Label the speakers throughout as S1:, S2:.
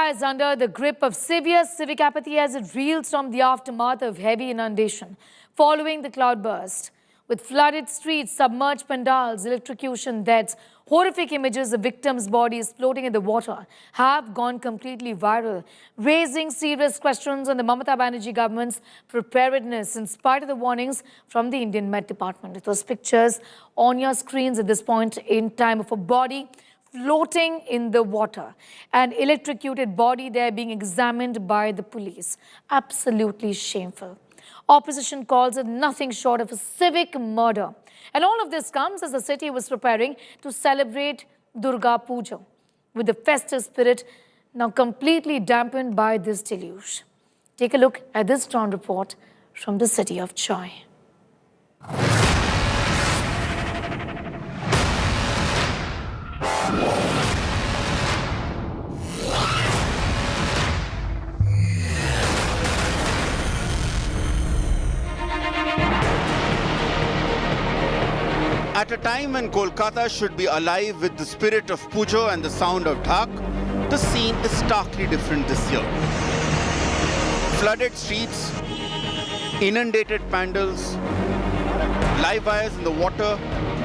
S1: Kolkata is under the grip of severe civic apathy as it reels from the aftermath of heavy inundation following the cloudburst. With flooded streets, submerged pandals, electrocution deaths, horrific images of victims' bodies floating in the water have gone completely viral, raising serious questions on the Mamata Banerjee government's preparedness in spite of the warnings from the Indian Met Department. Those pictures on your screens at this point in time of a body floating in the water, an electrocuted body there being examined by the police. Absolutely shameful. Opposition calls it nothing short of a civic murder. And all of this comes as the city was preparing to celebrate Durga Puja, with the festive spirit now completely dampened by this deluge. Take a look at this ground report from the city of Joy.
S2: At a time when Kolkata should be alive with the spirit of Puja and the sound of dhak, the scene is starkly different this year. Flooded streets, inundated pandals, live wires in the water,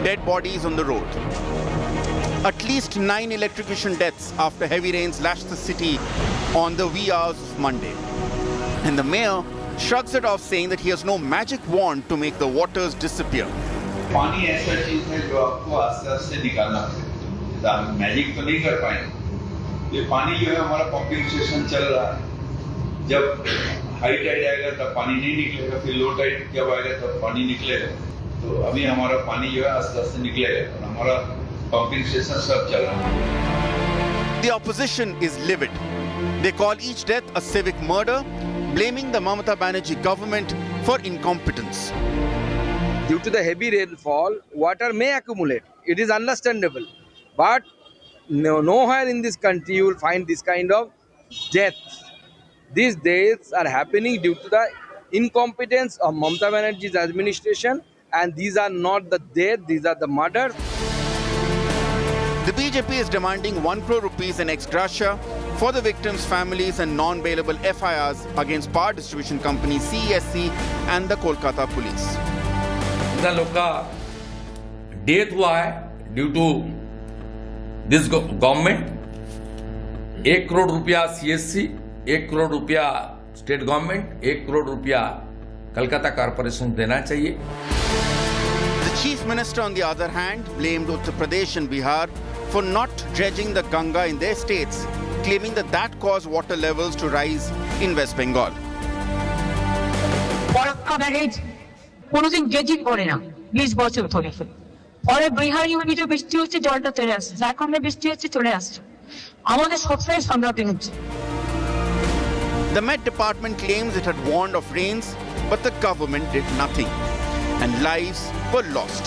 S2: dead bodies on the road. At least 9 electrocution deaths after heavy rains lashed the city on the wee hours of Monday. And the mayor shrugs it off, saying that he has no magic wand to make the waters disappear.
S3: पानी ऐसा चीज है जो आपको आस्ते आस्ते निकालना पड़ेगा। हम मैजिक तो नहीं कर पाएंगे। ये पानी जो है हमारा पंपिंग स्टेशन चल रहा है। जब हाई टाइड आएगा तब पानी नहीं निकलेगा, फिर लो टाइड जब आएगा तब पानी निकलेगा। तो अभी हमारा पानी जो है आस्ते आस्ते निकलेगा और हमारा पंपिंग स्टेशन सब चल रहा है।
S2: The opposition is livid. They call each death a civic murder, blaming the Mamata Banerjee government for incompetence.
S4: Due to the heavy rainfall, water may accumulate. It is understandable. But nowhere in this country you will find this kind of deaths. These deaths are happening due to the incompetence of Mamata Banerjee's administration, and these are not the deaths, these are the murders.
S2: The BJP is demanding 1 crore rupees in ex gratia for the victims' families and non-bailable FIRs against power distribution company CESC and the Kolkata police.
S5: लोग का death हुआ है due to this government. 1 crore रुपया CSC, 1 crore रुपया state government, 1 crore रुपया Calcutta corporation देना चाहिए।
S2: The chief minister, on the other hand, blamed Uttar Pradesh and Bihar for not dredging the Ganga in their states, claiming that that caused water levels to rise in West Bengal.
S6: কোনোদিন dredging করে না 20 বছর ধরে। পরে বিহার ইউনিটে বৃষ্টি হচ্ছে, জলটা চলে আসছে, ঝাড়খণ্ডে বৃষ্টি হচ্ছে, চলে আসছে। আমাদের সবসময় সংঘাতে হচ্ছে।
S2: The Met Department claims it had warned of rains, but the government did nothing, and lives were lost.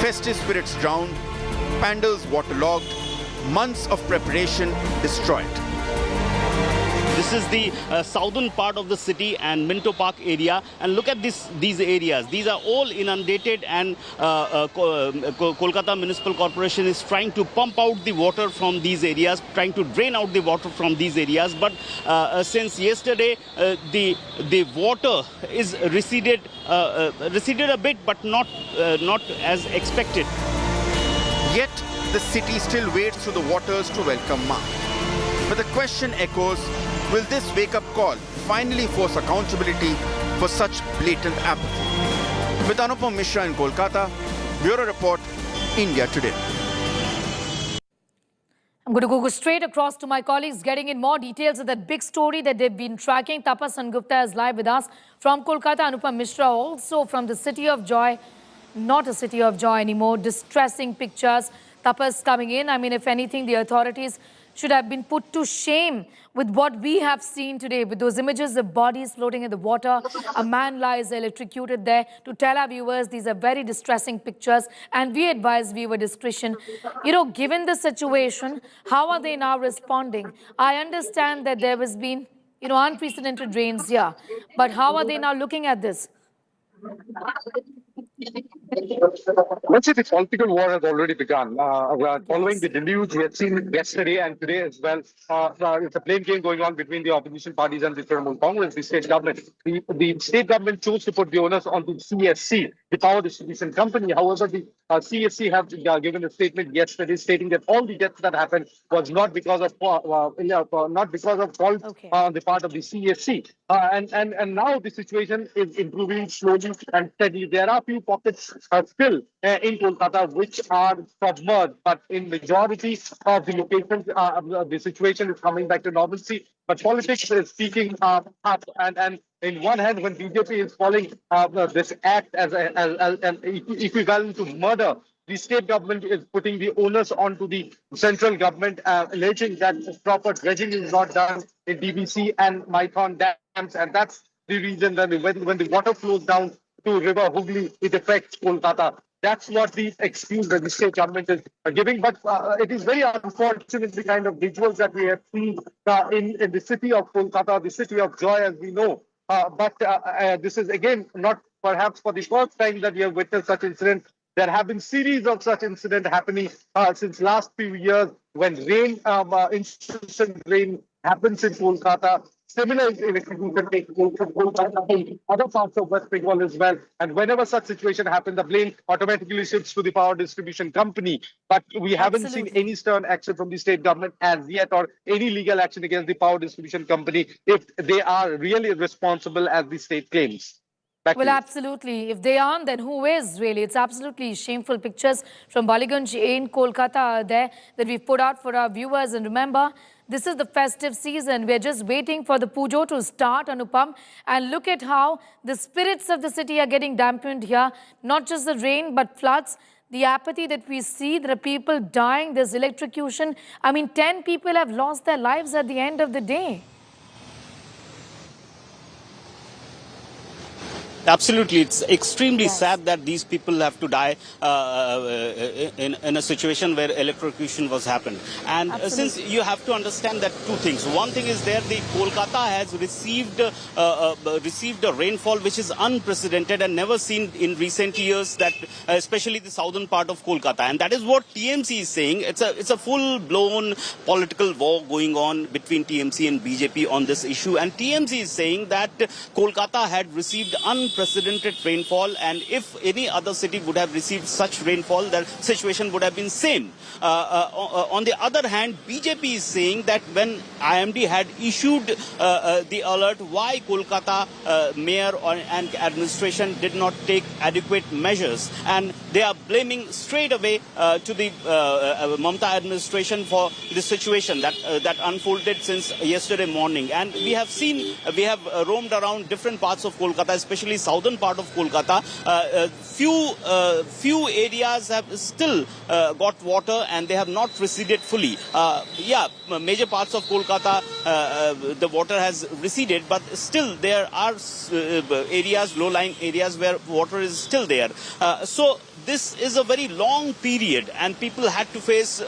S2: Festive spirits drowned, pandals waterlogged, months of preparation destroyed.
S7: This is the southern part of the city and Minto Park area, and look at these areas. These are all inundated, and Kolkata Municipal Corporation is trying to pump out the water from these areas, trying to drain out the water from these areas. But since yesterday, the water is receded a bit, but not as expected.
S2: Yet the city still wades through the waters to welcome Ma. But the question echoes, will this wake-up call finally force accountability for such blatant apathy? With Anupam Mishra in Kolkata, Bureau Report, India Today.
S1: I'm going to go straight across to my colleagues, getting in more details of that big story that they've been tracking. Tapas Sengupta is live with us from Kolkata. Anupam Mishra also from the city of Joy. Not a city of joy anymore. Distressing pictures. Tapas coming in. I mean, if anything, the authorities should have been put to shame with what we have seen today, with those images of bodies floating in the water. A man lies electrocuted there. To tell our viewers, these are very distressing pictures, and we advise viewer discretion. You know, given the situation, how are they now responding? I understand that there has been, you know, unprecedented rains here, but how are they now looking at this?
S8: Let's say the political war has already begun. Following
S1: Yes.
S8: the deluge we had seen yesterday and today as well, it's a blame game going on between the opposition parties and the Trinamool Congress, the state government. The state government chose to put the onus on the CSC, the power distribution company. However, the CSC have given a statement yesterday stating that all the deaths that happened was not because of fault
S1: Okay.
S8: on the part of the CSC. And now the situation is improving slowly and steadily. There are few pockets still in Kolkata which are submerged, but in majority of the locations, the situation is coming back to normalcy. But politics is speaking up, and in one hand, when BJP is calling this act as an equivalent to murder, the state government is putting the onus onto the central government, alleging that proper dredging is not done in DBC and Maithon dams, and that's the reason that when the water flows down to River Hooghly, it affects Kolkata. That's what the excuse that the state government is giving. But it is very unfortunate the kind of visuals that we have seen in the city of Kolkata, the city of joy, as we know. But this is again not perhaps for the first time that we have witnessed such incidents. There have been series of such incidents happening since last few years when instant rain happens in Kolkata. Similar electrocution takes place in Kolkata and other parts of West Bengal as well. And whenever such situation happens, the blame automatically shifts to the power distribution company. But we haven't seen
S1: Absolutely.
S8: any stern action from the state government as yet, or any legal action against the power distribution company if they are really responsible as the state claims. Back to
S1: Well,
S8: you.
S1: absolutely. If they aren't, then who is really? It's absolutely shameful pictures from Baliganj in Kolkata are there that we've put out for our viewers. And remember, this is the festive season. We're just waiting for the Puja to start, Anupam. And look at how the spirits of the city are getting dampened here. Not just the rain, but floods. The apathy that we see, there are people dying, there's electrocution. I mean, 10 people have lost their lives at the end of the day.
S7: Absolutely, it's extremely
S1: Yes.
S7: sad that these people have to die in a situation where electrocution was happened. And since you have to understand that two things. One thing is there, the Kolkata has received a rainfall which is unprecedented and never seen in recent years. That especially the southern part of Kolkata, and that is what TMC is saying. It's a full-blown political war going on between TMC and BJP on this issue. And TMC is saying that Kolkata had received unprecedented rainfall, and if any other city would have received such rainfall, the situation would have been same. On the other hand, BJP is saying that when IMD had issued the alert, why Kolkata mayor and administration did not take adequate measures, and they are blaming straight away to the Mamata administration for the situation that unfolded since yesterday morning. And we have roamed around different parts of Kolkata, especially southern part of Kolkata. Few areas have still got water and they have not receded fully. Major parts of Kolkata, the water has receded, but still there are areas, low-lying areas where water is still there. So this is a very long period, and people had to face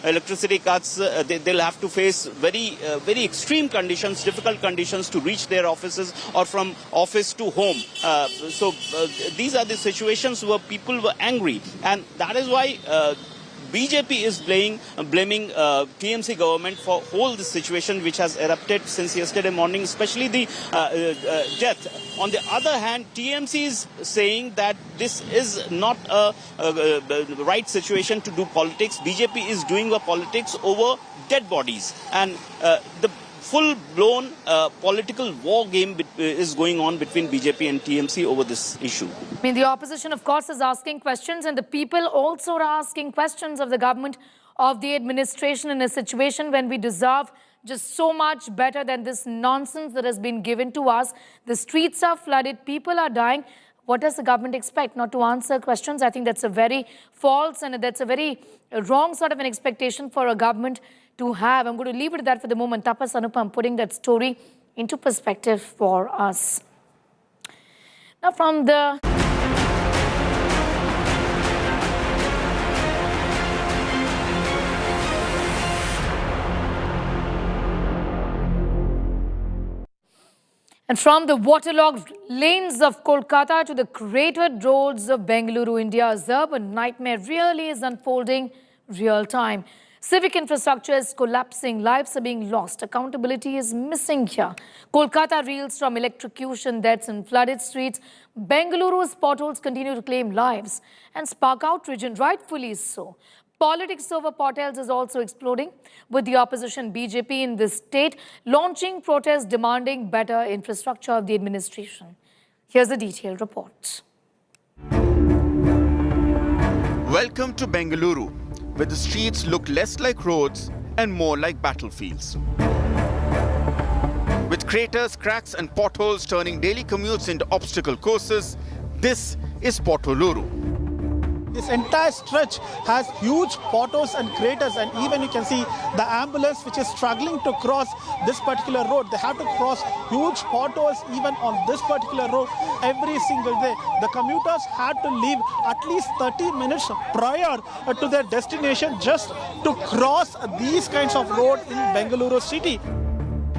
S7: electricity cuts. They'll have to face very extreme conditions, difficult conditions to reach their offices or from office to home. So these are the situations where people were angry, and that is why BJP is blaming TMC government for whole this situation which has erupted since yesterday morning, especially the death. On the other hand, TMC is saying that this is not a right situation to do politics. BJP is doing a politics over dead bodies, and the full-blown political war game is going on between BJP and TMC over this issue.
S1: I mean, the opposition, of course, is asking questions, and the people also are asking questions of the government, of the administration, in a situation when we deserve just so much better than this nonsense that has been given to us. The streets are flooded, people are dying. What does the government expect? Not to answer questions? I think that's a very false and that's a very wrong sort of an expectation for a government to have. I'm going to leave it at that for the moment. Tapas, Anupam, putting that story into perspective for us. Now from the... And from the waterlogged lanes of Kolkata to the cratered roads of Bengaluru, India's urban nightmare really is unfolding real time. Civic infrastructure is collapsing, lives are being lost, accountability is missing here. Kolkata reels from electrocution deaths in flooded streets. Bengaluru's potholes continue to claim lives and spark outrage, and rightfully so. Politics over potholes is also exploding, with the opposition BJP in this state launching protests demanding better infrastructure of the administration. Here's a detailed report.
S2: Welcome to Bengaluru, where the streets look less like roads and more like battlefields. With craters, cracks and potholes turning daily commutes into obstacle courses, this is Waterlogging.
S9: This entire stretch has huge potholes and craters, and even you can see the ambulance which is struggling to cross this particular road. They have to cross huge potholes even on this particular road every single day. The commuters had to leave at least 30 minutes prior to their destination just to cross these kinds of roads in Bengaluru city.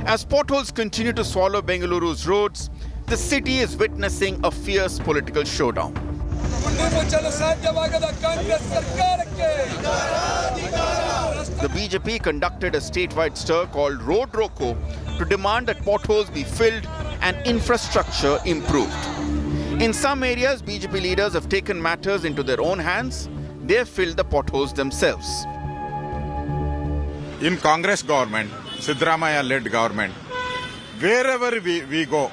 S2: As potholes continue to swallow Bengaluru's roads, the city is witnessing a fierce political showdown. The BJP conducted a statewide stir called Road Roko to demand that potholes be filled and infrastructure improved. In some areas, BJP leaders have taken matters into their own hands. They have filled the potholes themselves.
S10: In Congress government, Siddaramaiah-led government, wherever we go,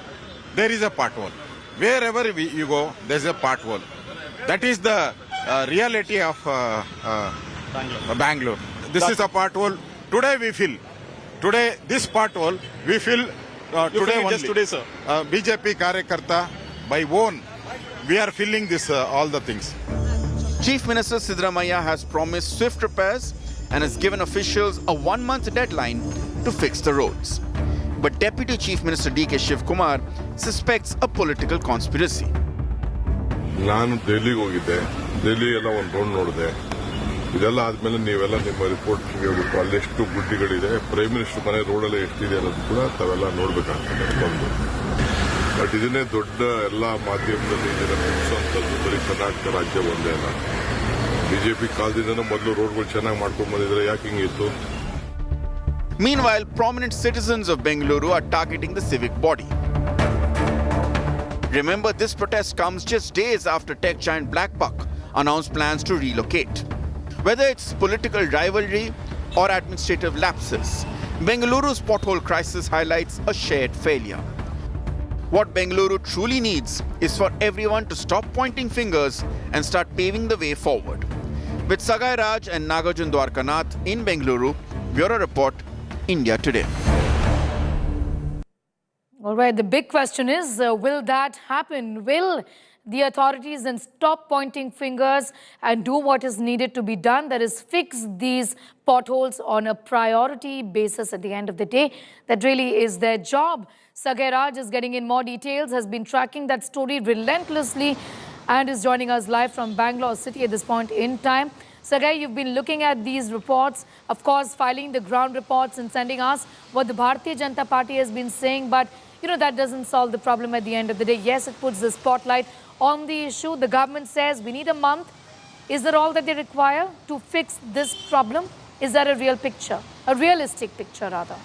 S10: there is a pothole. Wherever you go, there is a pothole. That is the reality of Bangalore. This is a pothole. Today we fill. Today this pothole we fill today only.
S9: Just today, sir.
S10: BJP Karyakarta by own, we are filling this all the things.
S2: Chief Minister Siddaramaiah has promised swift repairs and has given officials a 1-month deadline to fix the roads. But Deputy Chief Minister D.K. Shivkumar suspects a political conspiracy.
S11: ನಾನು ದೆಹಲಿಗೆ ಹೋಗಿದ್ದೆ. ದೆಹಲಿ ಎಲ್ಲ ಒಂದು round ನೋಡಿದೆ. ಇದೆಲ್ಲ ಆದ್ಮೇಲೆ ನೀವೆಲ್ಲ ನಿಮ್ಮ ರಿಪೋರ್ಟ್ ಹೇಳ್ಬಿಟ್ಟು ಅಲ್ಲೆಷ್ಟು ಗುಡ್ಡಿಗಳಿದೆ, ಪ್ರೈಮ್ ಮಿನಿಸ್ಟರ್ ಮನೆ ರೋಡಲ್ಲಿ ಎಷ್ಟಿದೆ ಅನ್ನೋದು ಕೂಡ ತಾವೆಲ್ಲ ನೋಡ್ಬೇಕಾಗ್ತದೆ ಬಂದು. ಬಟ್ ಇದನ್ನೇ ದೊಡ್ಡ ಎಲ್ಲ ಮಾಧ್ಯಮದಲ್ಲಿ ಇದನ್ನ ಮುಗಿಸುವಂಥದ್ದು ಬರೀ ಕರ್ನಾಟಕ ರಾಜ್ಯ ಒಂದೇ ಅಲ್ಲ. ಬಿಜೆಪಿ ಕಾಲದಿಂದನೂ ಮೊದಲು ರೋಡ್ಗಳು ಚೆನ್ನಾಗಿ ಮಾಡ್ಕೊಂಡು ಬಂದಿದ್ರೆ ಯಾಕೆ ಹಿಂಗಿತ್ತು?
S2: Meanwhile, prominent citizens of Bengaluru are targeting the civic body. Remember, this protest comes just days after tech giant Blackbuck announced plans to relocate. Whether it's political rivalry or administrative lapses, Bengaluru's pothole crisis highlights a shared failure. What Bengaluru truly needs is for everyone to stop pointing fingers and start paving the way forward. With Sagai Raj and Nagarjun Dwarkanath in Bengaluru, Bureau Report, India Today.
S1: All right, the big question is, will that happen? Will the authorities then stop pointing fingers and do what is needed to be done? That is, fix these potholes on a priority basis at the end of the day. That really is their job. Sagai Raj is getting in more details, has been tracking that story relentlessly and is joining us live from Bangalore city at this point in time. Sagai, you've been looking at these reports, of course, filing the ground reports and sending us what the Bharatiya Janata Party has been saying, but that doesn't solve the problem at the end of the day. Yes, it puts the spotlight on the issue. The government says we need a month. Is that all that they require to fix this problem? Is that a real picture? A realistic picture, rather?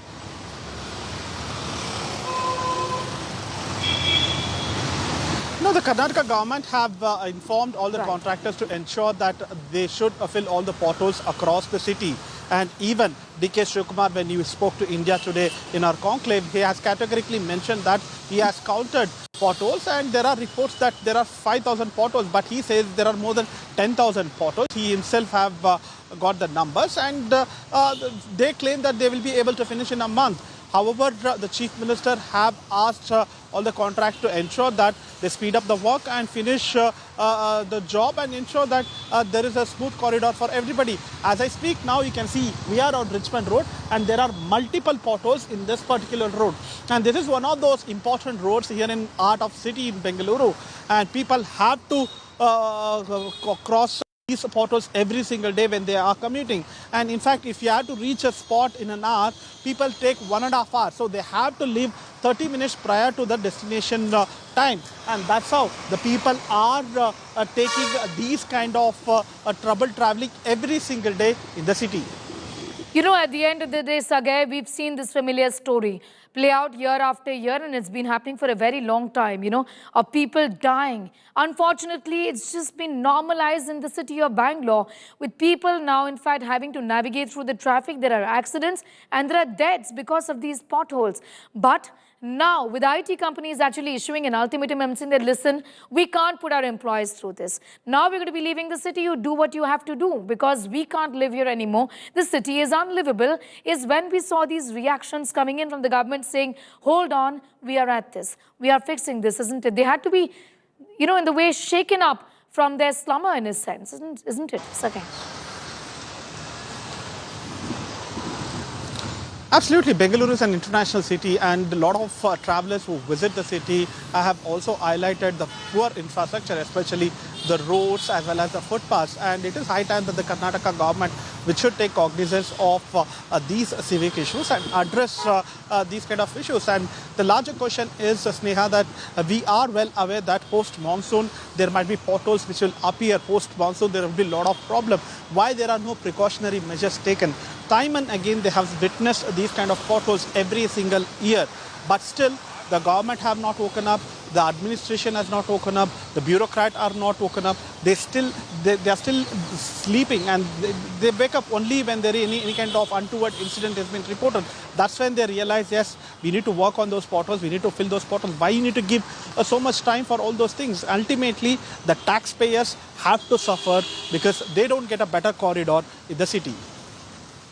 S9: No, the Karnataka government have informed all the contractors to ensure that they should fill all the potholes across the city. And even D.K. Shivkumar, when he spoke to India Today in our conclave, he has categorically mentioned that he has counted potholes, and there are reports that there are 5,000 potholes, but he says there are more than 10,000 potholes. He himself have got the numbers, and they claim that they will be able to finish in a month. However, the Chief Minister have asked all the contracts to ensure that they speed up the work and finish the job and ensure that there is a smooth corridor for everybody. As I speak now, you can see we are on Richmond Road and there are multiple potholes in this particular road. And this is one of those important roads here in heart of city in Bengaluru, and people have to cross these potholes every single day when they are commuting. And in fact, if you have to reach a spot in an hour, people take 1.5 hours. So they have to leave 30 minutes prior to the destination time. And that's how the people are taking these kind of trouble traveling every single day in the city.
S1: You know, at the end of the day, Sagay, we've seen this familiar story play out year after year, and it's been happening for a very long time, you know, of people dying. Unfortunately, it's just been normalized in the city of Bangalore, with people now, in fact, having to navigate through the traffic. There are accidents and there are deaths because of these potholes. But now, with IT companies actually issuing an ultimatum and saying that, listen, we can't put our employees through this. Now we're going to be leaving the city. You do what you have to do because we can't live here anymore. The city is unlivable. Is when we saw these reactions coming in from the government saying, hold on, we are at this. We are fixing this, isn't it? They had to be, you know, in the way shaken up from their slumber in a sense, isn't it? It's okay.
S9: Absolutely. Bengaluru is an international city, and a lot of travelers who visit the city have also highlighted the poor infrastructure, especially the roads as well as the footpaths. And it is high time that the Karnataka government, which should take cognizance of these civic issues and address these kind of issues. And the larger question is, Sneha, that we are well aware that post-monsoon there might be potholes which will appear. Post-monsoon there will be a lot of problems. Why there are no precautionary measures taken? Time and again they have witnessed these kind of potholes every single year, but still the government have not woken up, the administration has not woken up, the bureaucrats are not woken up. They are still sleeping, and they wake up only when there is any kind of untoward incident has been reported. That's when they realize, yes, we need to work on those potholes, we need to fill those potholes. Why you need to give so much time for all those things? Ultimately, the taxpayers have to suffer because they don't get a better corridor in the city.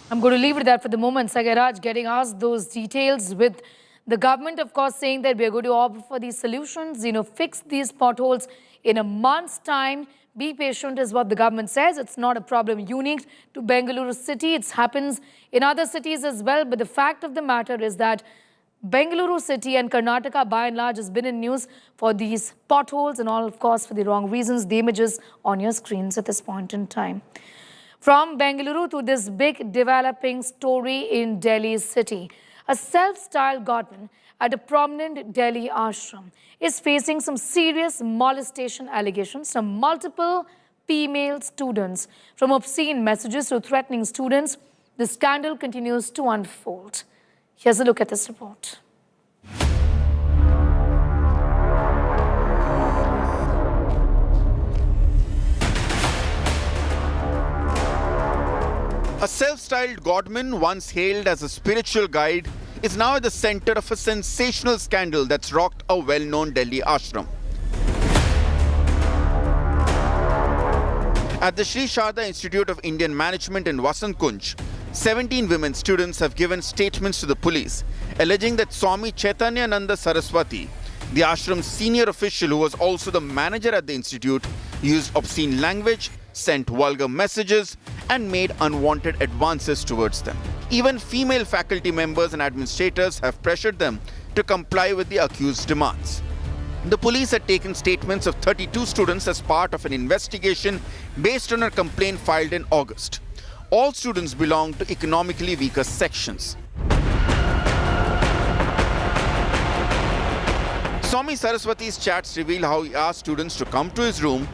S1: I'm going to leave it there for the moment. Sagaraj getting asked those details, with the government, of course, saying that we're going to opt for these solutions, you know, fix these potholes in a month's time. Be patient is what the government says. It's not a problem unique to Bengaluru city. It happens in other cities as well. But the fact of the matter is that Bengaluru city and Karnataka, by and large, has been in news for these potholes and all, of course, for the wrong reasons. The images on your screens at this point in time. From Bengaluru to this big developing story in Delhi city. A self-styled godman at a prominent Delhi ashram is facing some serious molestation allegations from multiple female students. From obscene messages to threatening students, the scandal continues to unfold. Here's a look at this report.
S2: A self-styled godman, once hailed as a spiritual guide, is now at the center of a sensational scandal that's rocked a well-known Delhi ashram. At the Sri Sharda Institute of Indian Management in Vasant Kunj, 17 women students have given statements to the police, alleging that Swami Chaitanyananda Saraswati, the ashram's senior official who was also the manager at the institute, used obscene language, sent vulgar messages, and made unwanted advances towards them. Even female faculty members and administrators have pressured them to comply with the accused's demands. The police had taken statements of 32 students as part of an investigation based on a complaint filed in August. All students belong to economically weaker sections. Swami Saraswati's chats reveal how he asked students to come to his room,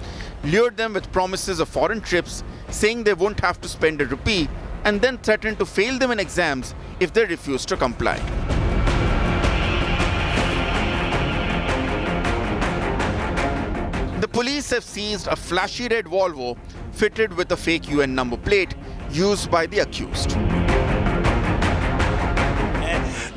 S2: lured them with promises of foreign trips, saying they won't have to spend a rupee, and then threatened to fail them in exams if they refused to comply. The police have seized a flashy red Volvo fitted with a fake UN number plate used by the accused.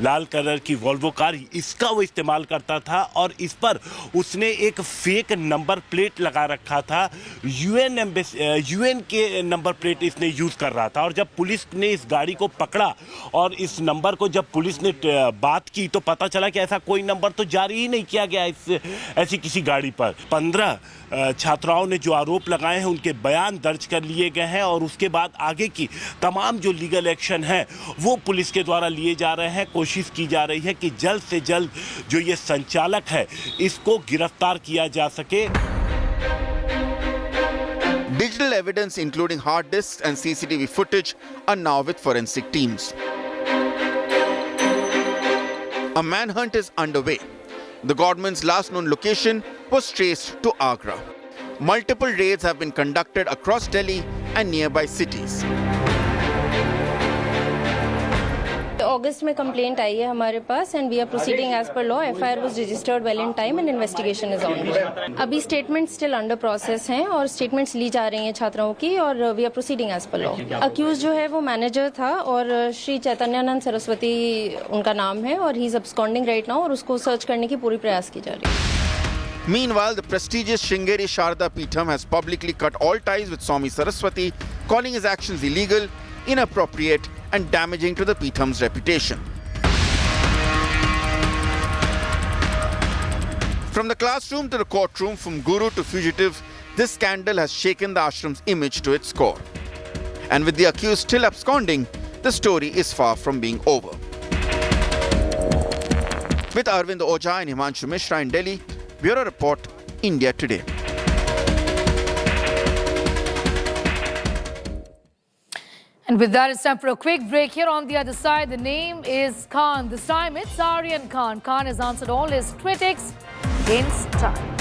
S12: Lal colour की Volvo car, इसका वो इस्तेमाल करता था और इस पर उसने एक फेक नंबर प्लेट लगा रखा था। यूएन के नंबर प्लेट इसने यूज़ कर रहा था। और जब पुलिस ने इस गाड़ी को पकड़ा और इस नंबर को जब पुलिस ने बात की तो पता चला कि ऐसा कोई नंबर तो जारी ही नहीं किया गया ऐसी किसी गाड़ी पर। 15 छात्राओं ने जो आरोप लगाए हैं उनके बयान दर्ज कर लिए गए हैं और उसके बाद आगे की तमाम जो लीगल एक्शन है वो पुलिस के द्वारा लिए जा रहे हैं। कोशिश की जा रही है कि जल्द से जल्द जो ये संचालक है इसको गिरफ्तार किया जा सके।
S2: Digital evidence, including hard disks and CCTV footage, are now with forensic teams. A manhunt is underway. The government's last known location was traced to Agra. Multiple raids have been conducted across Delhi and nearby cities.
S13: अगस्त में complaint आई है हमारे पास and we are proceeding as per law FIR was registered well in time and investigation is on. अभी statement still under process हैं और statements ली जा रही हैं छात्राओं की और we are proceeding as per law. Accused जो है वो मैनेजर था और श्री चैतन्यानंद सरस्वती उनका नाम है और he is absconding right now और उसको सर्च करने की पूरी प्रयास की जा रही है।
S2: Meanwhile, the prestigious Sringeri Sharda Peetham has publicly cut all ties with Swami Saraswati, calling his actions illegal, inappropriate and damaging to the Peetham's reputation. From the classroom to the courtroom, from guru to fugitive, this scandal has shaken the ashram's image to its core. And with the accused still absconding, the story is far from being over. With Arvind Ojha and Himanshu Mishra in Delhi, Bureau Report, India Today.
S1: And with that, it's time for a quick break. Here on the other side, the name is Khan. This time, it's Aryan Khan. Khan has answered all his critics in style.